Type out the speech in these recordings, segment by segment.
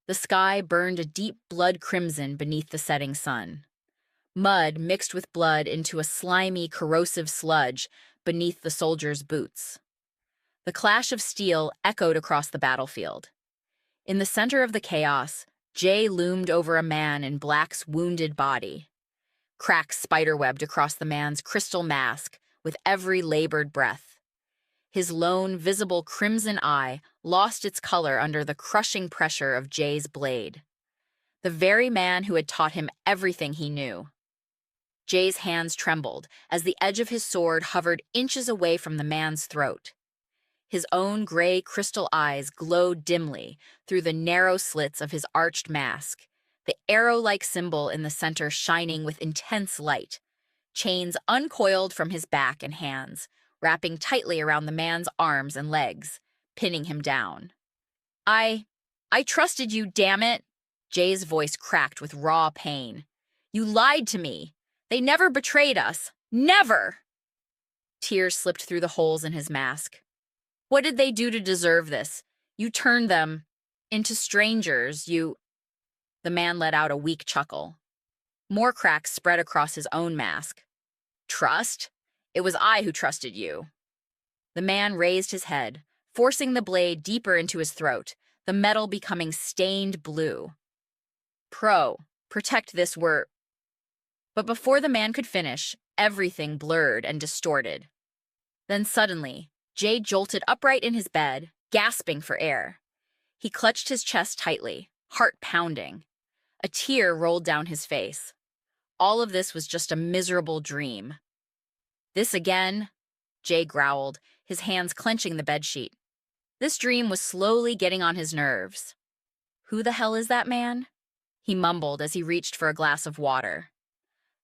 The sky burned a deep blood crimson beneath the setting sun. Mud mixed with blood into a slimy, corrosive sludge beneath the soldiers' boots. The clash of steel echoed across the battlefield. In the center of the chaos, Jay loomed over a man in Black's wounded body. Cracks spiderwebbed across the man's crystal mask with every labored breath. His lone, visible crimson eye lost its color under the crushing pressure of Jay's blade. The very man who had taught him everything he knew. Jay's hands trembled as the edge of his sword hovered inches away from the man's throat. His own gray crystal eyes glowed dimly through the narrow slits of his arched mask, the arrow-like symbol in the center shining with intense light. Chains uncoiled from his back and hands, wrapping tightly around the man's arms and legs, pinning him down. I trusted you, damn it! Jay's voice cracked with raw pain. You lied to me. They never betrayed us. Never! Tears slipped through the holes in his mask. What did they do to deserve this? You turned them into strangers, The man let out a weak chuckle. More cracks spread across his own mask. Trust? It was I who trusted you. The man raised his head, forcing the blade deeper into his throat, the metal becoming stained blue. Protect this were... But before the man could finish, everything blurred and distorted. Then suddenly, Jay jolted upright in his bed, gasping for air. He clutched his chest tightly, heart pounding. A tear rolled down his face. All of this was just a miserable dream. This again? Jay growled, his hands clenching the bedsheet. This dream was slowly getting on his nerves. Who the hell is that man? He mumbled as he reached for a glass of water.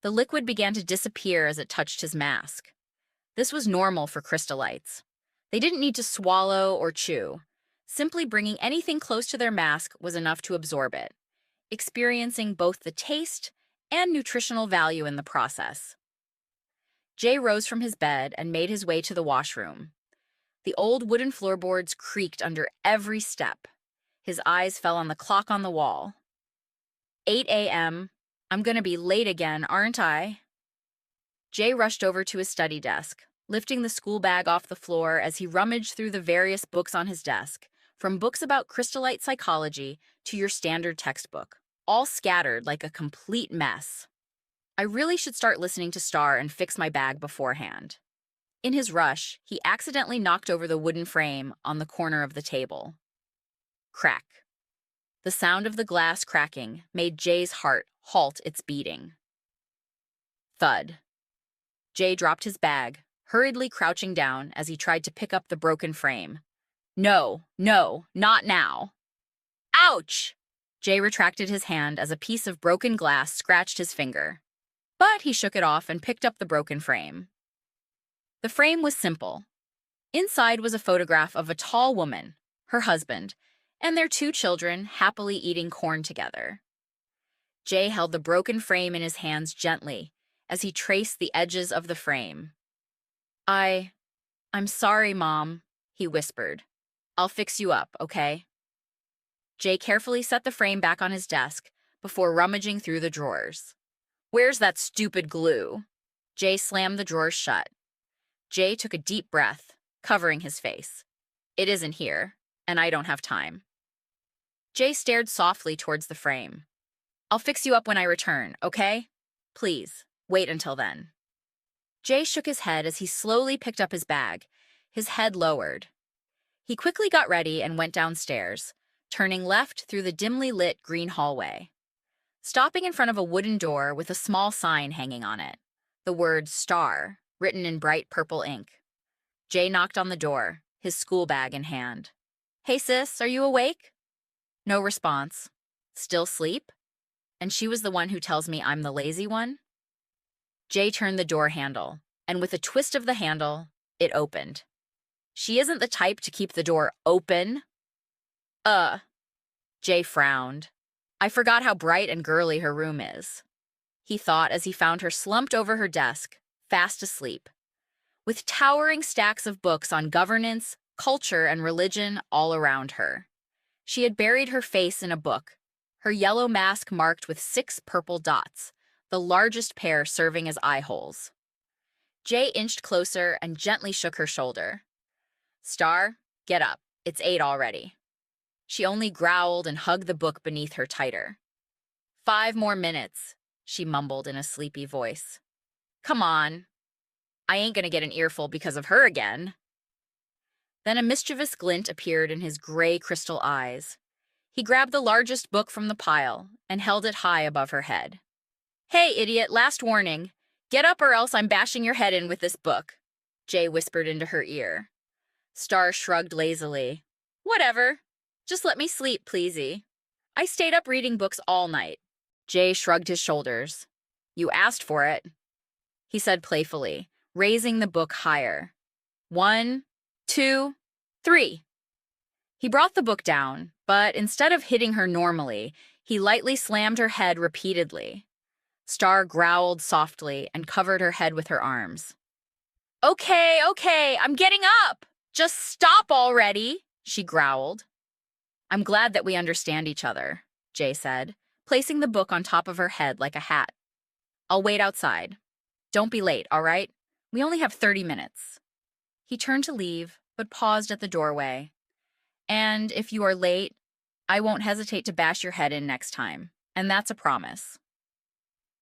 The liquid began to disappear as it touched his mask. This was normal for crystallites. They didn't need to swallow or chew. Simply bringing anything close to their mask was enough to absorb it, experiencing both the taste and nutritional value in the process. Jay rose from his bed and made his way to the washroom. The old wooden floorboards creaked under every step. His eyes fell on the clock on the wall. 8 a.m. I'm gonna be late again, aren't I? Jay rushed over to his study desk, lifting the school bag off the floor as he rummaged through the various books on his desk, from books about crystallite psychology to your standard textbook, all scattered like a complete mess. I really should start listening to Star and fix my bag beforehand. In his rush, he accidentally knocked over the wooden frame on the corner of the table. Crack. The sound of the glass cracking made Jay's heart halt its beating. Thud. Jay dropped his bag, hurriedly crouching down as he tried to pick up the broken frame. No, not now. Ouch! Jay retracted his hand as a piece of broken glass scratched his finger. But he shook it off and picked up the broken frame. The frame was simple. Inside was a photograph of a tall woman, her husband, and their 2 children happily eating corn together. Jay held the broken frame in his hands gently as he traced the edges of the frame. I'm sorry, Mom, he whispered. I'll fix you up, okay? Jay carefully set the frame back on his desk before rummaging through the drawers. Where's that stupid glue? Jay slammed the drawers shut. Jay took a deep breath, covering his face. It isn't here, and I don't have time. Jay stared softly towards the frame. I'll fix you up when I return, okay? Please, wait until then. Jay shook his head as he slowly picked up his bag, his head lowered. He quickly got ready and went downstairs, turning left through the dimly lit green hallway. Stopping in front of a wooden door with a small sign hanging on it, the word Star, written in bright purple ink. Jay knocked on the door, his school bag in hand. Hey sis, are you awake? No response. Still sleep? And she was the one who tells me I'm the lazy one? Jay turned the door handle, and with a twist of the handle, it opened. She isn't the type to keep the door open. Jay frowned. I forgot how bright and girly her room is, he thought as he found her slumped over her desk, fast asleep, with towering stacks of books on governance, culture, and religion all around her. She had buried her face in a book, her yellow mask marked with 6 purple dots, the largest pair serving as eye holes. Jay inched closer and gently shook her shoulder. Star, get up. It's 8 already. She only growled and hugged the book beneath her tighter. 5 more minutes, she mumbled in a sleepy voice. Come on. I ain't gonna get an earful because of her again. Then a mischievous glint appeared in his gray crystal eyes. He grabbed the largest book from the pile and held it high above her head. Hey, idiot, last warning. Get up or else I'm bashing your head in with this book, Jay whispered into her ear. Star shrugged lazily. Whatever. Just let me sleep, pleasey. I stayed up reading books all night. Jay shrugged his shoulders. You asked for it, he said playfully, raising the book higher. 1, 2, 3. He brought the book down, but instead of hitting her normally, he lightly slammed her head repeatedly. Star growled softly and covered her head with her arms. Okay, I'm getting up! Just stop already, she growled. I'm glad that we understand each other, Jay said, placing the book on top of her head like a hat. I'll wait outside. Don't be late, all right? We only have 30 minutes. He turned to leave, but paused at the doorway. And if you are late, I won't hesitate to bash your head in next time, and that's a promise.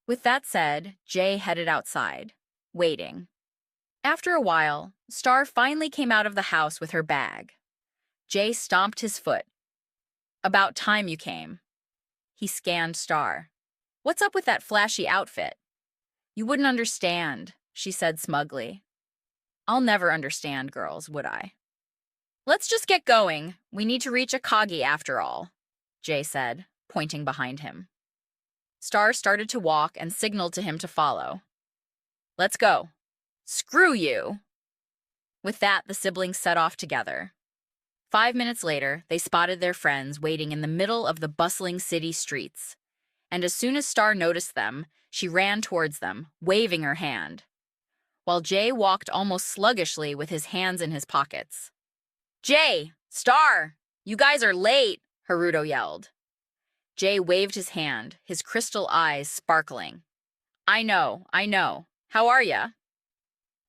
With that said, Jay headed outside, waiting. After a while, Star finally came out of the house with her bag. Jay stomped his foot. About time you came. He scanned Star. What's up with that flashy outfit? You wouldn't understand, she said smugly. I'll never understand, girls, would I? Let's just get going. We need to reach Akagi after all, Jay said, pointing behind him. Star started to walk and signaled to him to follow. Let's go. Screw you! With that, the siblings set off together. 5 minutes later, they spotted their friends waiting in the middle of the bustling city streets. And as soon as Star noticed them, she ran towards them, waving her hand, while Jay walked almost sluggishly with his hands in his pockets. Jay! Star! You guys are late! Haruto yelled. Jay waved his hand, his crystal eyes sparkling. I know. How are ya?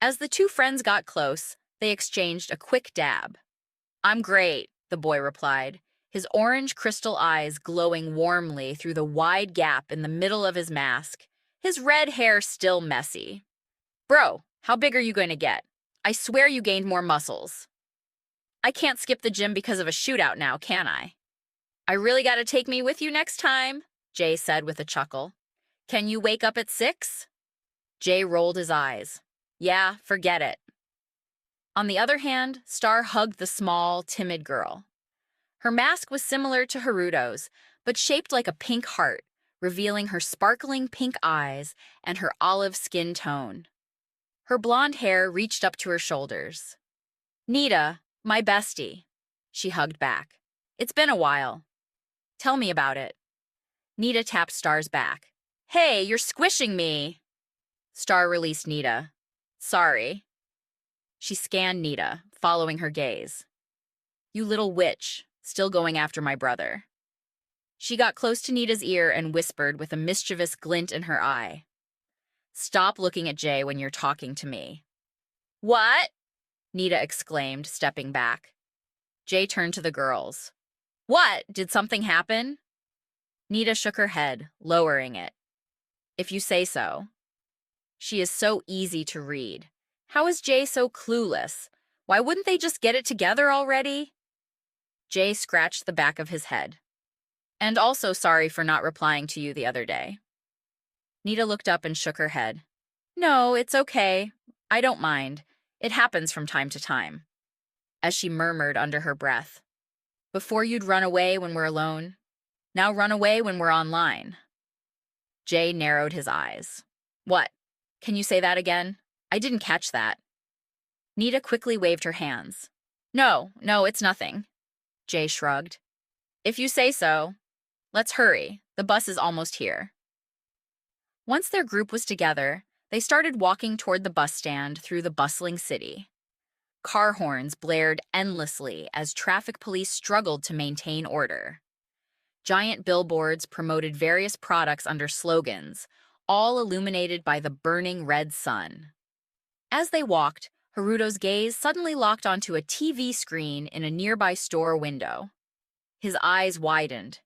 As the two friends got close, they exchanged a quick dab. I'm great, the boy replied, his orange crystal eyes glowing warmly through the wide gap in the middle of his mask, his red hair still messy. Bro, how big are you going to get? I swear you gained more muscles. I can't skip the gym because of a shootout now, can I? I really gotta take me with you next time, Jay said with a chuckle. Can you wake up at 6? Jay rolled his eyes. Yeah, forget it. On the other hand, Star hugged the small, timid girl. Her mask was similar to Haruto's, but shaped like a pink heart, revealing her sparkling pink eyes and her olive skin tone. Her blonde hair reached up to her shoulders. Nita, my bestie, she hugged back. It's been a while. Tell me about it. Nita tapped Star's back. Hey, you're squishing me. Star released Nita. Sorry. She scanned Nita, following her gaze. You little witch, still going after my brother. She got close to Nita's ear and whispered with a mischievous glint in her eye. Stop looking at Jay when you're talking to me. What? Nita exclaimed, stepping back. Jay turned to the girls. What? Did something happen? Nita shook her head, lowering it. If you say so. She is so easy to read. How is Jay so clueless? Why wouldn't they just get it together already? Jay scratched the back of his head. And also sorry for not replying to you the other day. Nita looked up and shook her head. No, it's okay. I don't mind. It happens from time to time. As she murmured under her breath. Before you'd run away when we're alone. Now run away when we're online. Jay narrowed his eyes. What? Can you say that again? I didn't catch that. Nita quickly waved her hands. No, it's nothing. Jay shrugged. If you say so. Let's hurry. The bus is almost here. Once their group was together, they started walking toward the bus stand through the bustling city. Car horns blared endlessly as traffic police struggled to maintain order. Giant billboards promoted various products under slogans, all illuminated by the burning red sun. As they walked, Haruto's gaze suddenly locked onto a TV screen in a nearby store window. His eyes widened.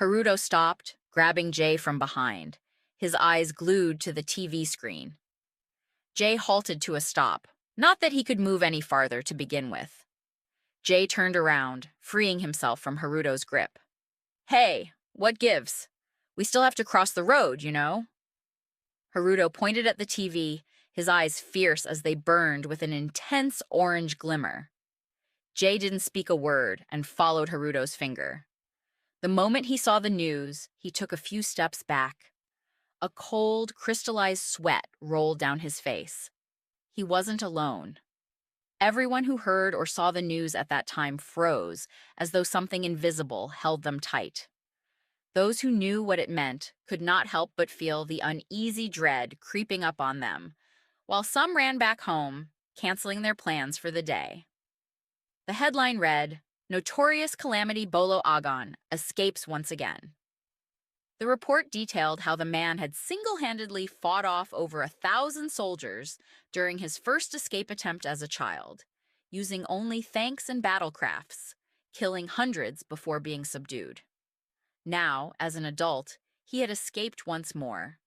Haruto stopped, grabbing Jay from behind, his eyes glued to the TV screen. Jay halted to a stop, not that he could move any farther to begin with. Jay turned around, freeing himself from Haruto's grip. "Hey, what gives? We still have to cross the road, you know?" Haruto pointed at the TV, his eyes fierce as they burned with an intense orange glimmer. Jay didn't speak a word and followed Haruto's finger. The moment he saw the news, he took a few steps back. A cold, crystallized sweat rolled down his face. He wasn't alone. Everyone who heard or saw the news at that time froze, as though something invisible held them tight. Those who knew what it meant could not help but feel the uneasy dread creeping up on them, while some ran back home, canceling their plans for the day. The headline read, "Notorious Calamity Bolo Agon Escapes Once Again." The report detailed how the man had single-handedly fought off over 1,000 soldiers during his first escape attempt as a child, using only thanks and battlecrafts, killing hundreds before being subdued. Now, as an adult, he had escaped once more,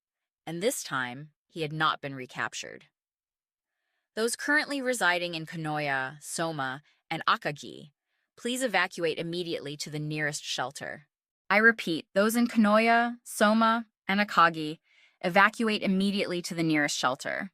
and this time he had not been recaptured. Those currently residing in Kanoya, Soma, and Akagi, please evacuate immediately to the nearest shelter. I repeat, those in Kanoya, Soma, and Akagi, evacuate immediately to the nearest shelter.